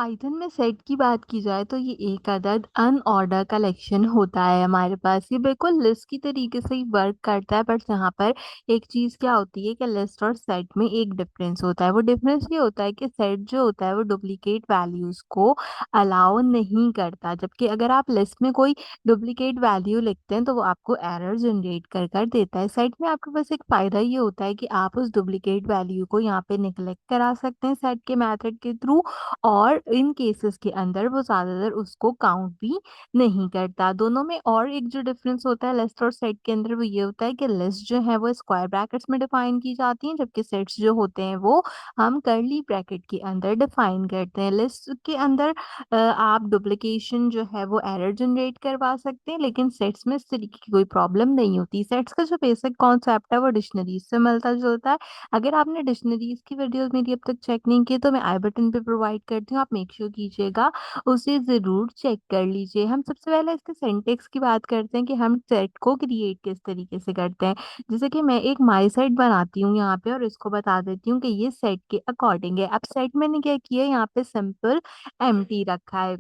Python में set की बात की जाए तो ये एक अदद अनऑर्डर कलेक्शन होता है हमारे पास। ये बिल्कुल लिस्ट की तरीके से ही वर्क करता है, बट यहाँ पर एक चीज़ क्या होती है कि लिस्ट और सेट में एक डिफरेंस होता है। वो डिफरेंस ये होता है कि सेट जो होता है वो डुप्लीकेट वैल्यूज़ को अलाउ नहीं करता, जबकि अगर आप लिस्ट में कोई डुप्लीकेट वैल्यू लिखते हैं तो वो आपको एरर जनरेट कर कर देता है। सेट में आपके पास एक फ़ायदा ये होता है कि आप उस डुप्लीकेट वैल्यू को यहाँ पे निगलेक्ट करा सकते हैं सेट के मेथड के थ्रू, और इन केसेस के अंदर वो ज़्यादातर उसको काउंट भी नहीं करता। दोनों में और एक जो डिफरेंस होता है लिस्ट और सेट के अंदर वो ये होता है कि लिस्ट जो है वो स्क्वायर ब्रैकेट्स में डिफाइन की जाती हैं, जबकि सेट्स जो होते हैं वो हम कर्ली ब्रैकेट के अंदर डिफाइन करते हैं। लिस्ट के अंदर आप डुप्लीकेशन जो है वो एरर जनरेट करवा सकते हैं, लेकिन सेट्स में इस तरीके की कोई प्रॉब्लम नहीं होती। सेट्स का जो बेसिक कॉन्सेप्ट है वो डिक्शनरीज से मिलता जुलता है। अगर आपने डिक्शनरीज की वीडियोस मेरी अब तक चेक नहीं की तो मैं आई बटन पे प्रोवाइड करती हूँ, आप मेक श्योर कीजिएगा उसे ज़रूर चेक कर लीजिए। हम सबसे पहले इसके सिंटैक्स की बात करते हैं कि हम सेट को क्रिएट किस तरीके से करते हैं। जैसे कि मैं एक माई सेट बनाती हूँ यहाँ पे और इसको बता देती हूँ कि ये सेट के अकॉर्डिंग है। अब सेट मैंने क्या किया है, यहाँ पे सिंपल एम्प्टी रखा है।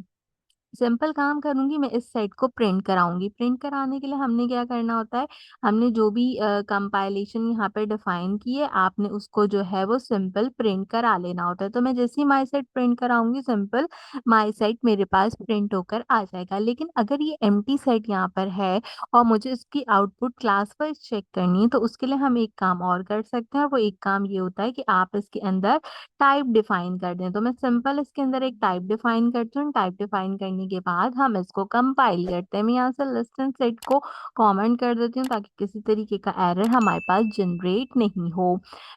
सिंपल काम करूँगी, मैं इस सेट को प्रिंट कराऊँगी। प्रिंट कराने के लिए हमने क्या करना होता है, हमने जो भी कंपाइलेशन यहाँ पे डिफाइन की है, आपने उसको जो है वो सिंपल प्रिंट करा लेना होता है। तो मैं जैसे ही माई सेट प्रिंट कराऊँगी, सिंपल माई सेट मेरे पास प्रिंट होकर आ जाएगा। लेकिन अगर ये एम्प्टी सेट यहाँ पर है और मुझे इसकी आउटपुट क्लास वाइज़ चेक करनी है, तो उसके लिए हम एक काम और कर सकते हैं, और वो एक काम ये होता है कि आप इसके अंदर टाइप डिफाइन कर दें। तो मैं सिंपल इसके अंदर एक टाइप डिफाइन करती हूँ। टाइप डिफाइन करने के बाद हम इसको कंपाइल करते हैं। मैं यहाँ से लिस्ट एंड सेट को कमेंट कर देती हूँ ताकि किसी तरीके का एरर हमारे पास जनरेट नहीं हो।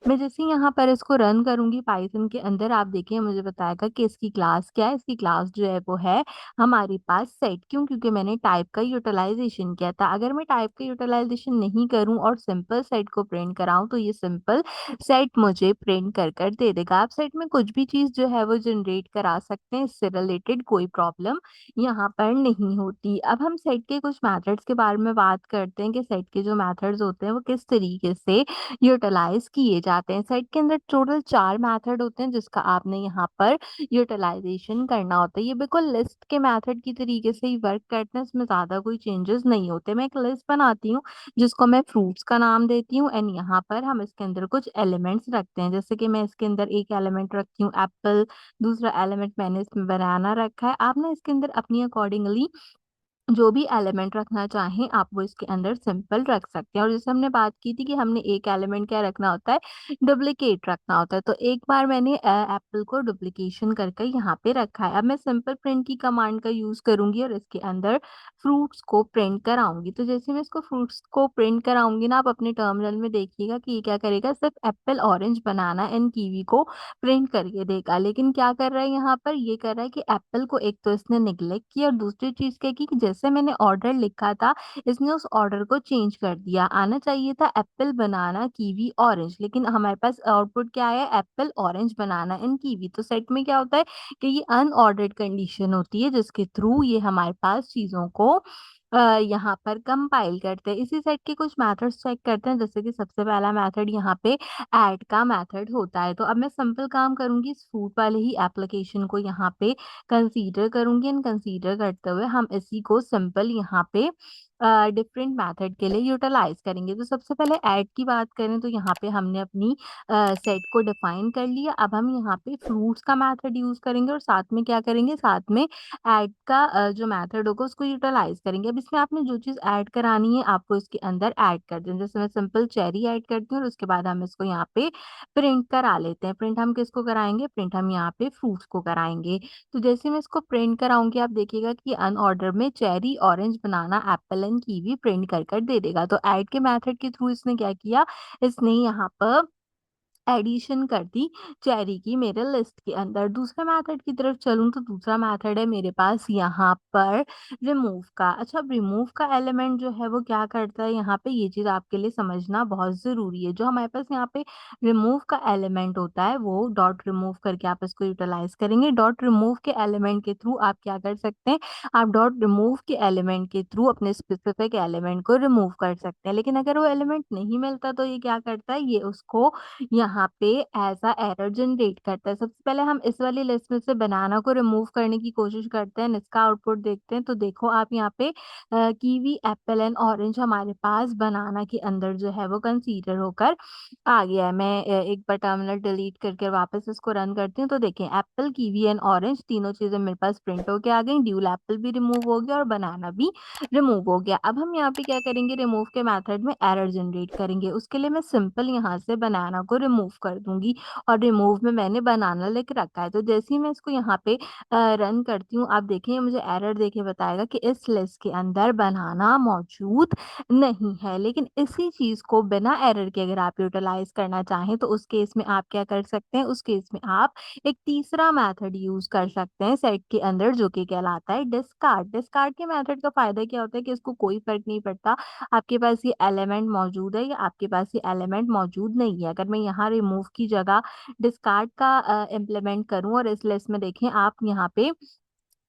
मैं जैसे ही यहाँ पर इसको रन करूँगी पाइथन के अंदर, आप देखिए मुझे बताएगा कि इसकी क्लास क्या है। इसकी क्लास जो है वो है हमारे पास सेट। क्यों? क्योंकि मैंने टाइप का यूटिलाइजेशन किया था। अगर मैं टाइप का यूटिलाइजेशन नहीं करूँ और सिंपल सेट को प्रिंट कराऊँ तो ये सिंपल सेट मुझे प्रिंट कर कर दे देगा। आप सेट में कुछ भी चीज़ जो है वो जनरेट करा सकते हैं, इससे रिलेटेड कोई प्रॉब्लम यहाँ पर नहीं होती। अब हम सेट के कुछ मेथड्स के बारे में बात करते हैं कि सेट के जो मेथड्स होते हैं वो किस तरीके से यूटिलाइज किए जाते हैं। सेट के अंदर टोटल 4 मेथड होते हैं जिसका आपने यहाँ पर यूटिलाइजेशन करना होता है। ये बिल्कुल लिस्ट के मेथड की तरीके से ही वर्क करते हैं, इसमें ज़्यादा कोई चेंजेस नहीं होते। मैं एक लिस्ट बनाती हूँ जिसको मैं फ्रूट्स का नाम देती हूँ, एंड यहाँ पर हम इसके अंदर कुछ एलिमेंट्स रखते हैं। जैसे कि मैं इसके अंदर एक एलिमेंट रखती हूँ एप्पल, दूसरा एलिमेंट मैंने इसमें बनाना रखा है। आपने इसके अंदर अपनी अकॉर्डिंगली जो भी एलिमेंट रखना चाहें आप वो इसके अंदर सिंपल रख सकते हैं। और जैसे हमने बात की थी कि हमने एक एलिमेंट क्या रखना होता है, डुप्लीकेट रखना होता है। तो एक बार मैंने एप्पल को डुप्लीकेशन करके यहाँ पे रखा है। अब मैं सिंपल प्रिंट की कमांड का यूज करूंगी और इसके अंदर फ्रूट्स को प्रिंट कराऊंगी। तो जैसे मैं इसको फ्रूट्स को प्रिंट कराऊंगी ना, आप अपने टर्मिनल में देखिएगा कि ये क्या करेगा, सिर्फ Apple, orange, banana and kiwi को प्रिंट करके देगा। लेकिन क्या कर रहा है यहाँ पर, ये कर रहा है कि एप्पल को एक तो इसने निगलेक्ट किया, और दूसरी चीज क्या की कि जैसे मैंने ऑर्डर लिखा था इसने उस ऑर्डर को चेंज कर दिया। आना चाहिए था एप्पल, बनाना, कीवी, ऑरेंज, लेकिन हमारे पास आउटपुट क्या आया, Apple, orange, banana and kiwi. तो सेट में क्या होता है कि ये अनऑर्डर्ड कंडीशन होती है जिसके थ्रू ये हमारे पास चीजों को यहाँ पर कंपाइल करते हैं। इसी सेट के कुछ मेथड्स चेक करते हैं। जैसे कि सबसे पहला मेथड यहाँ पे ऐड का मेथड होता है। तो अब मैं सिंपल काम करूंगी, इस फूड वाले ही एप्लीकेशन को यहाँ पे कंसीडर करूंगी, एंड कंसीडर करते हुए हम इसी को सिंपल यहाँ पे डिफरेंट मेथड के लिए यूटिलाइज करेंगे। तो सबसे पहले ऐड की बात करें तो यहाँ पे हमने अपनी सेट को डिफाइन कर लिया। अब हम यहाँ पे फ्रूट्स का मेथड यूज करेंगे और साथ में क्या करेंगे, साथ में ऐड का जो मेथड होगा उसको यूटिलाइज करेंगे। अब इसमें आपने जो चीज़ ऐड करानी है आपको इसके अंदर ऐड कर दें। जैसे मैं सिंपल चेरी ऐड करती हूँ और उसके बाद हम इसको यहाँ पे प्रिंट करा लेते हैं। प्रिंट हम किसको कराएंगे, प्रिंट हम यहाँ पे फ्रूट्स को कराएंगे। तो जैसे मैं इसको प्रिंट कराऊंगी आप देखिएगा कि अनऑर्डर में cherry, orange, banana, Apple and kiwi print कर कर दे देगा। तो ऐड के मेथड के थ्रू इसने क्या किया, इसने यहाँ पर एडिशन कर दी चेरी की मेरे लिस्ट के अंदर। दूसरे मेथड की तरफ चलूं तो दूसरा मेथड है मेरे पास यहाँ पर रिमूव का। अच्छा, रिमूव का एलिमेंट जो है वो क्या करता है, यहाँ पे ये चीज़ आपके लिए समझना बहुत ज़रूरी है। जो हमारे पास यहाँ पे रिमूव का एलिमेंट होता है वो डॉट रिमूव करके आप इसको यूटिलाइज करेंगे। डॉट रिमूव के एलिमेंट के थ्रू आप क्या कर सकते हैं, आप डॉट रिमूव के एलिमेंट के थ्रू अपने स्पेसिफिक एलिमेंट को रिमूव कर सकते हैं। लेकिन अगर वो एलिमेंट नहीं मिलता तो ये क्या करता है, ये उसको यहाँ यहाँ पे ऐसा एरर जनरेट करता है। सबसे पहले हम इस वाली लिस्ट में से बनाना को रिमूव करने की कोशिश करते हैं, इसका आउटपुट देखते हैं। तो देखो आप यहाँ पे कीवी, एप्पल एंड ऑरेंज हमारे पास बनाना के अंदर जो है वो कंसीडर होकर आ गया है। मैं एक बार टर्मिनल डिलीट करके वापस इसको रन करती हूँ। तो देखें एप्पल, कीवी एंड ऑरेंज तीनों चीजें मेरे पास प्रिंट होके आ गई। ड्यूल एप्पल भी रिमूव हो गया और बनाना भी रिमूव हो गया। अब हम यहाँ पे क्या करेंगे, रिमूव के मेथड में एरर जनरेट करेंगे। उसके लिए मैं सिंपल यहाँ से बनाना को रिमूव कर दूंगी और रिमूव में मैंने बनाना लिख रखा है। तो जैसे ही मैं इसको यहाँ पे रन करती हूँ, आप देखेंगे मुझे एरर देके बताएगा कि इस लिस्ट के अंदर बनाना मौजूद नहीं है। लेकिन इसी चीज को बिना एरर के अगर आप यूटिलाइज करना चाहें तो उस केस में आप क्या कर सकते हैं, उस केस में आप एक तीसरा मेथड यूज कर सकते हैं सेट के अंदर, जो कि कहलाता है डिस्कार्ड। डिस्कार्ड के मेथड का फायदा क्या होता है कि इसको कोई फर्क नहीं पड़ता आपके पास ये एलिमेंट मौजूद है या आपके पास ये एलिमेंट मौजूद नहीं है। अगर मैं यहाँ रिमूव की जगह डिस्कार्ड का इम्प्लीमेंट करूं और इस लिस्ट में देखें आप यहाँ पे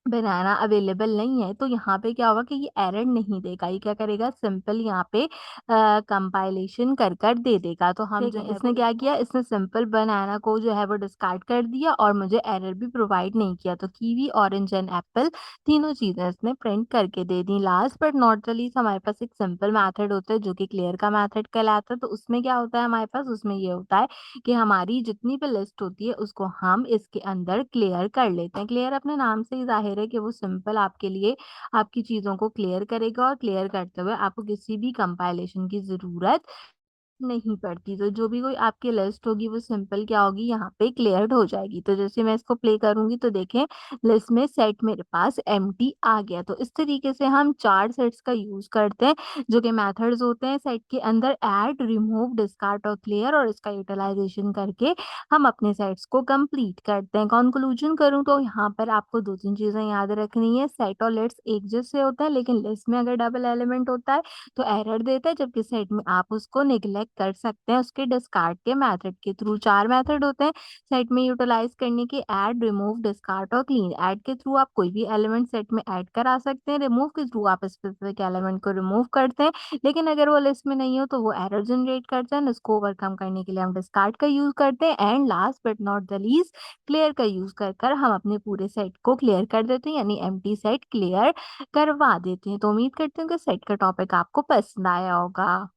बनाना अवेलेबल नहीं है, तो यहाँ पे क्या होगा कि ये एरर नहीं देगा। ये क्या करेगा, सिंपल यहाँ पे कंपाइलेशन कर कर दे देगा। तो हम जो है इसने क्या किया, इसने सिंपल बनाना को जो है वो डिस्कार्ड कर दिया और मुझे एरर भी प्रोवाइड नहीं किया। तो कीवी, ऑरेंज एंड एप्पल तीनों चीजें इसने प्रिंट करके दे दी। Last but not the least हमारे पास एक सिंपल मैथड होता है जो कि क्लियर का मैथड कहलाता है। तो उसमें क्या होता है, हमारे पास उसमें ये होता है कि हमारी जितनी भी लिस्ट होती है उसको हम इसके अंदर क्लियर कर लेते हैं। क्लियर अपने नाम से ही जाहिर है कि वो सिंपल आपके लिए आपकी चीजों को क्लियर करेगा और क्लियर करते हुए आपको किसी भी कंपाइलेशन की जरूरत नहीं पड़ती। तो जो भी कोई आपकी लिस्ट होगी वो सिंपल क्या होगी, यहाँ पे क्लियर्ड हो जाएगी। तो जैसे मैं इसको प्ले करूंगी तो देखें लिस्ट में सेट मेरे पास एम्प्टी आ गया। तो इस तरीके से हम चार सेट्स का यूज करते हैं जो कि मेथड्स होते हैं सेट के अंदर, ऐड, रिमूव, डिस्कार्ड और क्लियर, और इसका यूटिलाइजेशन करके हम अपने सेट्स को कंप्लीट करते हैं। कंक्लूजन करूं तो यहाँ पर आपको दो तीन चीजें याद रखनी है। सेट और लिस्ट एक जैसे होता है, लेकिन लिस्ट में अगर डबल एलिमेंट होता है तो एरर देता है, जबकि सेट में आप उसको निग्लेक्ट कर सकते हैं उसके डिस्कार्ड के मेथड के थ्रू। चार मेथड होते हैं सेट में यूटिलाइज करने के, ऐड, रिमूव, डिस्कार्ड और क्लीन। ऐड के थ्रू आप कोई भी एलिमेंट सेट में ऐड करा सकते हैं, रिमूव के थ्रू आप स्पेसिफिक एलिमेंट को रिमूव करते हैं, लेकिन अगर वो लिस्ट में नहीं हो तो वो एरर जनरेट करता है। इसको ओवरकम करने के लिए हम डिस्कार्ड का यूज करते हैं। And last but not the least clear का यूज कर कर हम अपने पूरे सेट को क्लियर कर देते हैं, यानी एम्प्टी सेट क्लियर करवा देते हैं। तो उम्मीद करती हूँ कि सेट का टॉपिक आपको पसंद आया होगा।